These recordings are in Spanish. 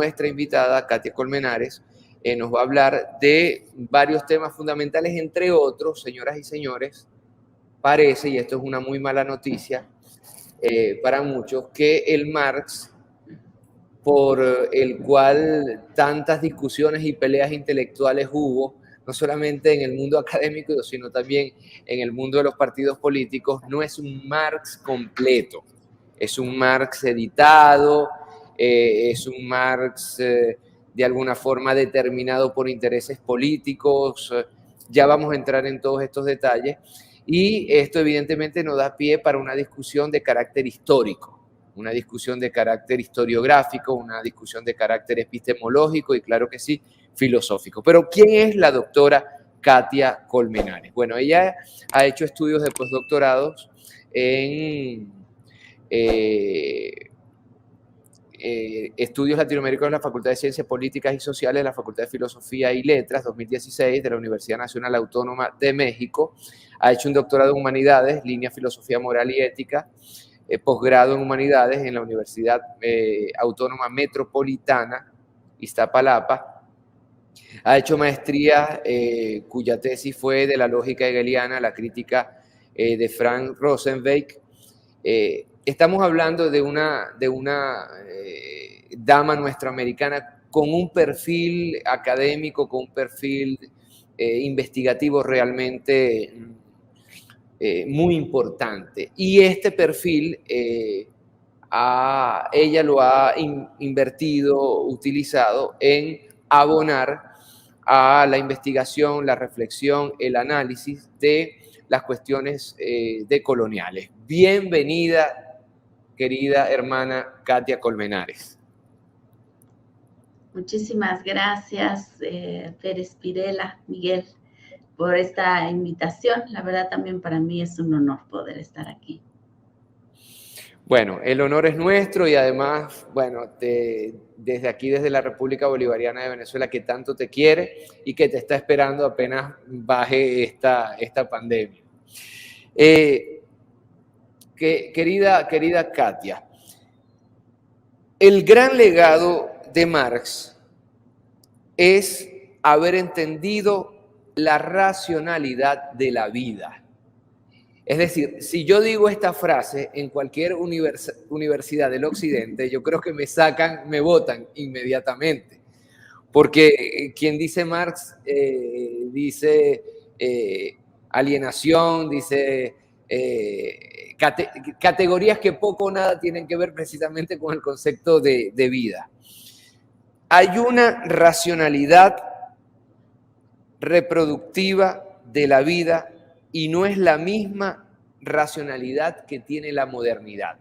nuestra invitada, Katia Colmenares, nos va a hablar de varios temas fundamentales, entre otros, señoras y señores, parece, y esto es una muy mala noticia para muchos, que el Marx, por el cual tantas discusiones y peleas intelectuales hubo, no solamente en el mundo académico, sino también en el mundo de los partidos políticos, no es un Marx completo. Es un Marx editado, es un Marx de alguna forma determinado por intereses políticos. Ya vamos a entrar en todos estos detalles. Y esto evidentemente nos da pie para una discusión de carácter histórico, una discusión de carácter historiográfico, una discusión de carácter epistemológico y, claro que sí, filosófico. Pero ¿quién es la doctora Katia Colmenares? Bueno, ella ha hecho estudios de postdoctorados en estudios latinoamericanos en la Facultad de Ciencias Políticas y Sociales de la Facultad de Filosofía y Letras 2016 de la Universidad Nacional Autónoma de México. Ha hecho un doctorado en Humanidades, línea Filosofía Moral y Ética, posgrado en Humanidades en la Universidad Autónoma Metropolitana, Iztapalapa. Ha hecho maestría cuya tesis fue de la lógica hegeliana, la crítica de Frank Rosenweig. Estamos hablando de una dama nuestroamericana con un perfil académico, con un perfil investigativo realmente muy importante. Y este perfil ella lo ha invertido, utilizado en abonar a la investigación, la reflexión, el análisis de las cuestiones decoloniales. Bienvenida, querida hermana Katia Colmenares. Muchísimas gracias, Pérez Pirela, Miguel, por esta invitación. La verdad también para mí es un honor poder estar aquí. Bueno, el honor es nuestro y además, bueno, desde aquí, desde la República Bolivariana de Venezuela, que tanto te quiere y que te está esperando apenas baje esta pandemia. Querida Katia, el gran legado de Marx es haber entendido la racionalidad de la vida. Es decir, si yo digo esta frase en cualquier universidad del occidente, yo creo que me votan inmediatamente. Porque quien dice Marx dice alienación, dice categorías que poco o nada tienen que ver precisamente con el concepto de vida. Hay una racionalidad reproductiva de la vida y no es la misma racionalidad que tiene la modernidad.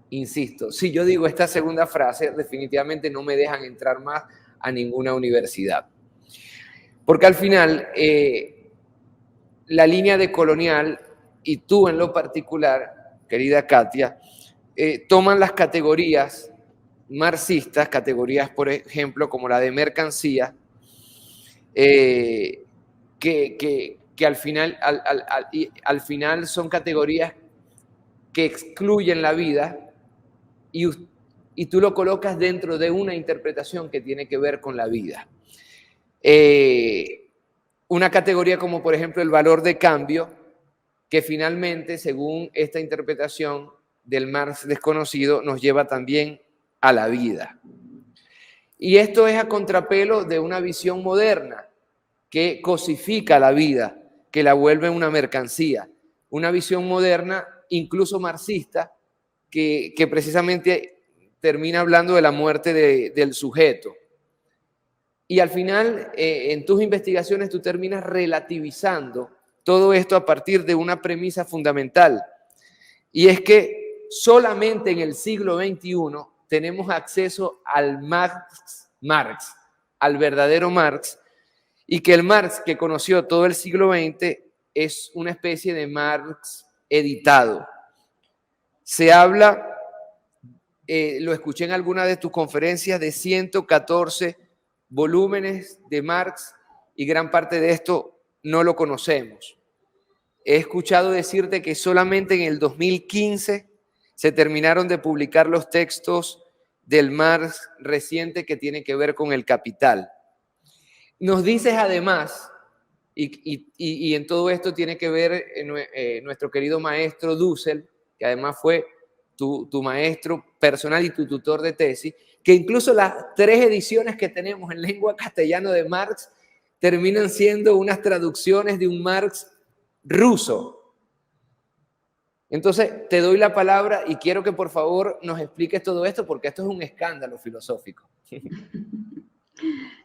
Insisto, si yo digo esta segunda frase, definitivamente no me dejan entrar más a ninguna universidad. Porque al final, la línea decolonial, y tú en lo particular, querida Katia, toman las categorías marxistas, categorías, por ejemplo, como la de mercancía, que al final son categorías que excluyen la vida y tú lo colocas dentro de una interpretación que tiene que ver con la vida. Una categoría como, por ejemplo, el valor de cambio, que finalmente, según esta interpretación del Marx desconocido, nos lleva también a la vida. Y esto es a contrapelo de una visión moderna que cosifica la vida, que la vuelve una mercancía. Una visión moderna, incluso marxista, que precisamente termina hablando de la muerte del sujeto. Y al final, en tus investigaciones, tú terminas relativizando todo esto a partir de una premisa fundamental. Y es que solamente en el siglo XXI tenemos acceso al Marx, al verdadero Marx, y que el Marx que conoció todo el siglo XX es una especie de Marx editado. Se habla, lo escuché en alguna de tus conferencias, de 114 volúmenes de Marx y gran parte de esto no lo conocemos. He escuchado decirte que solamente en el 2015 se terminaron de publicar los textos del Marx reciente que tiene que ver con el capital. Nos dices además, y en todo esto tiene que ver nuestro querido maestro Dussel, que además fue tu maestro personal y tu tutor de tesis, que incluso las 3 ediciones que tenemos en lengua castellana de Marx terminan siendo unas traducciones de un Marx ruso. Entonces, te doy la palabra y quiero que por favor nos expliques todo esto, porque esto es un escándalo filosófico.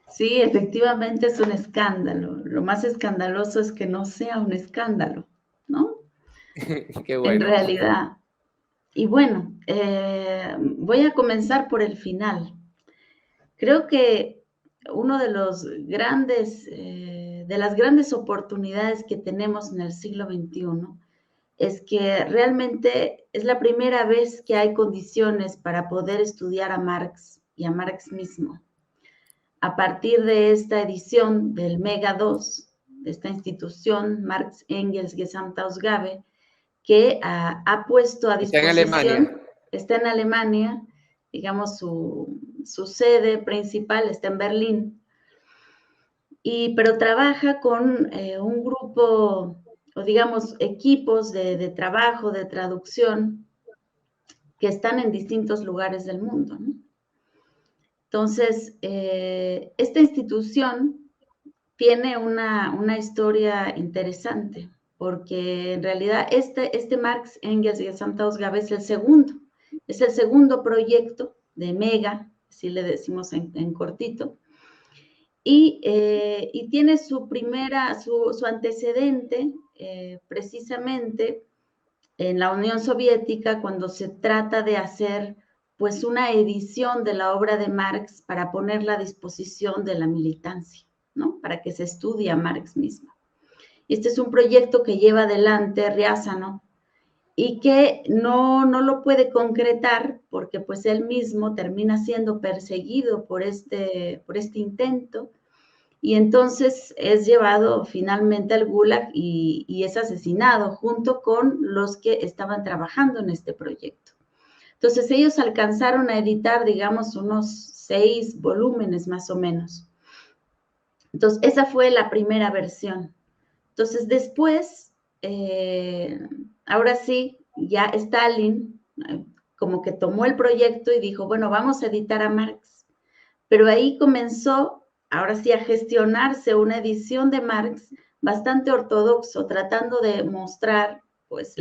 Sí, efectivamente es un escándalo. Lo más escandaloso es que no sea un escándalo, ¿no? Qué bueno. En realidad. Y bueno, voy a comenzar por el final. Creo que uno de los grandes, de las grandes oportunidades que tenemos en el siglo XXI es que realmente es la primera vez que hay condiciones para poder estudiar a Marx y a Marx mismo. A partir de esta edición del Mega 2, de esta institución, Marx Engels Gesamtausgabe, que ha puesto a disposición, está en Alemania, digamos, su sede principal está en Berlín, pero trabaja con un grupo, o digamos, equipos de trabajo, de traducción, que están en distintos lugares del mundo, ¿no? Entonces, esta institución tiene una historia interesante, porque en realidad este Marx Engels Gesamtausgabe es el segundo proyecto de Mega, así le decimos en cortito, y tiene su antecedente precisamente en la Unión Soviética, cuando se trata de hacer pues una edición de la obra de Marx para ponerla a disposición de la militancia, ¿no? Para que se estudie a Marx mismo. Este es un proyecto que lleva adelante Riazanov y que no lo puede concretar porque pues él mismo termina siendo perseguido por este intento y entonces es llevado finalmente al Gulag y es asesinado junto con los que estaban trabajando en este proyecto. Entonces ellos alcanzaron a editar, digamos, unos 6 volúmenes más o menos. Entonces esa fue la primera versión. Entonces después, ahora sí, ya Stalin como que tomó el proyecto y dijo, bueno, vamos a editar a Marx. Pero ahí comenzó, ahora sí, a gestionarse una edición de Marx bastante ortodoxo, tratando de mostrar, pues,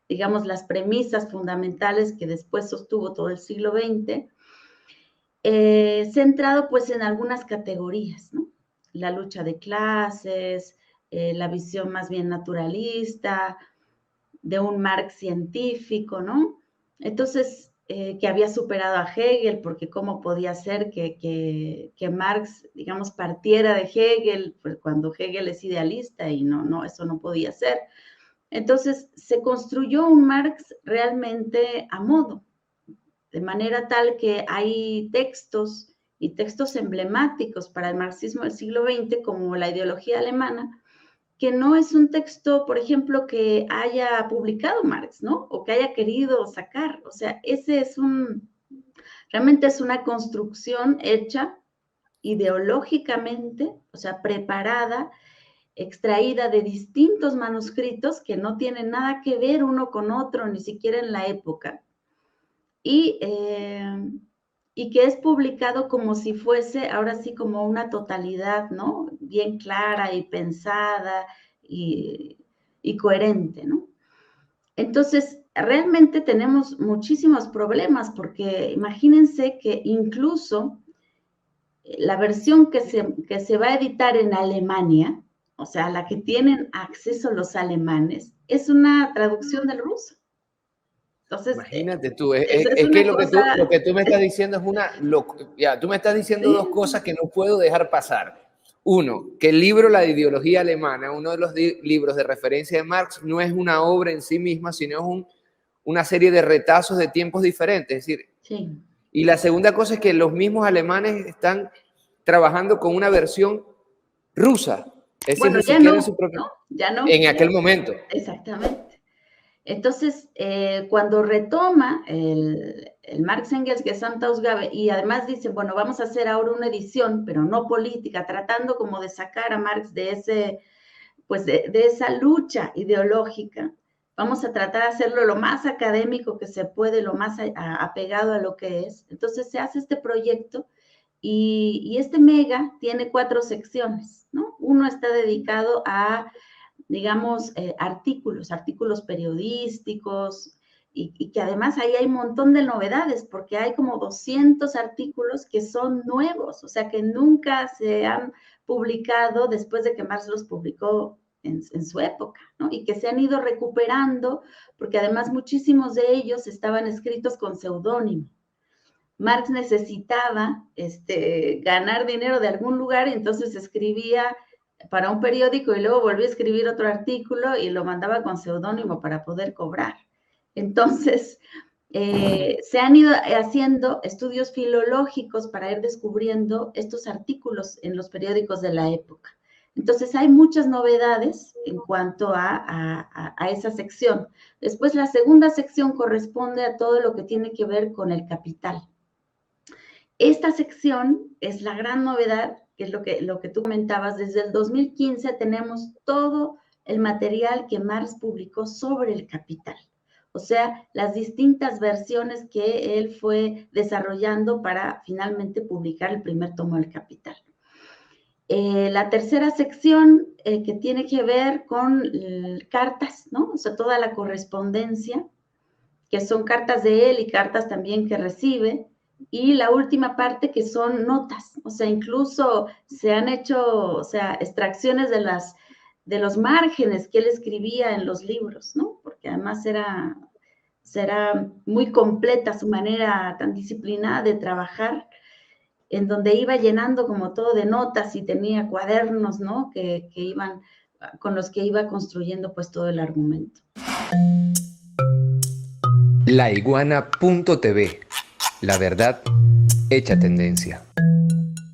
digamos, las premisas fundamentales que después sostuvo todo el siglo XX, centrado, pues, en algunas categorías, ¿no? La lucha de clases, la visión más bien naturalista, de un Marx científico, ¿no? Entonces, que había superado a Hegel, porque cómo podía ser que Marx, digamos, partiera de Hegel, pues cuando Hegel es idealista y no, eso no podía ser. Entonces, se construyó un Marx realmente a modo, de manera tal que hay textos y textos emblemáticos para el marxismo del siglo XX, como la ideología alemana, que no es un texto, por ejemplo, que haya publicado Marx, ¿no? O que haya querido sacar. O sea, realmente es una construcción hecha ideológicamente, o sea, preparada, extraída de distintos manuscritos que no tienen nada que ver uno con otro, ni siquiera en la época. Y que es publicado como si fuese, ahora sí, como una totalidad, ¿no? Bien clara y pensada y coherente, ¿no? Entonces, realmente tenemos muchísimos problemas porque imagínense que incluso la versión que se va a editar en Alemania, o sea, la que tienen acceso los alemanes, es una traducción del ruso. Entonces, imagínate tú, es que lo que tú me estás diciendo es tú me estás diciendo sí. 2 cosas que no puedo dejar pasar. Uno, que el libro La ideología alemana, uno de los libros de referencia de Marx, no es una obra en sí misma, sino es una serie de retazos de tiempos diferentes. Es decir, Sí. Y la segunda cosa es que los mismos alemanes están trabajando con una versión rusa. Es decir, Bueno, ni ya siquiera no, en su propio... ¿no? Ya no. En aquel momento. Exactamente. Entonces, cuando retoma el Marx, Engels, Gesamtausgabe, y además dicen, bueno, vamos a hacer ahora una edición, pero no política, tratando como de sacar a Marx de ese, pues de esa lucha ideológica. Vamos a tratar de hacerlo lo más académico que se puede, lo más apegado a lo que es. Entonces se hace este proyecto y este mega tiene 4 secciones, ¿no? Uno está dedicado a, digamos, artículos periodísticos, y que además ahí hay un montón de novedades, porque hay como 200 artículos que son nuevos, o sea, que nunca se han publicado después de que Marx los publicó en su época, ¿no? Y que se han ido recuperando, porque además muchísimos de ellos estaban escritos con seudónimo. Marx necesitaba ganar dinero de algún lugar, y entonces escribía para un periódico y luego volvía a escribir otro artículo y lo mandaba con seudónimo para poder cobrar. Entonces, se han ido haciendo estudios filológicos para ir descubriendo estos artículos en los periódicos de la época. Entonces, hay muchas novedades en cuanto a esa sección. Después, la segunda sección corresponde a todo lo que tiene que ver con el capital. Esta sección es la gran novedad, que es lo que tú comentabas. Desde el 2015 tenemos todo el material que Marx publicó sobre el capital. O sea, las distintas versiones que él fue desarrollando para finalmente publicar el primer tomo del Capital. La tercera sección que tiene que ver con cartas, ¿no? O sea, toda la correspondencia, que son cartas de él y cartas también que recibe. Y la última parte que son notas, o sea, incluso se han hecho, o sea, extracciones de los márgenes que él escribía en los libros, ¿no? Porque además será muy completa su manera tan disciplinada de trabajar, en donde iba llenando como todo de notas y tenía cuadernos, ¿no? Con los que iba construyendo pues todo el argumento. Laiguana.tv, la verdad hecha tendencia.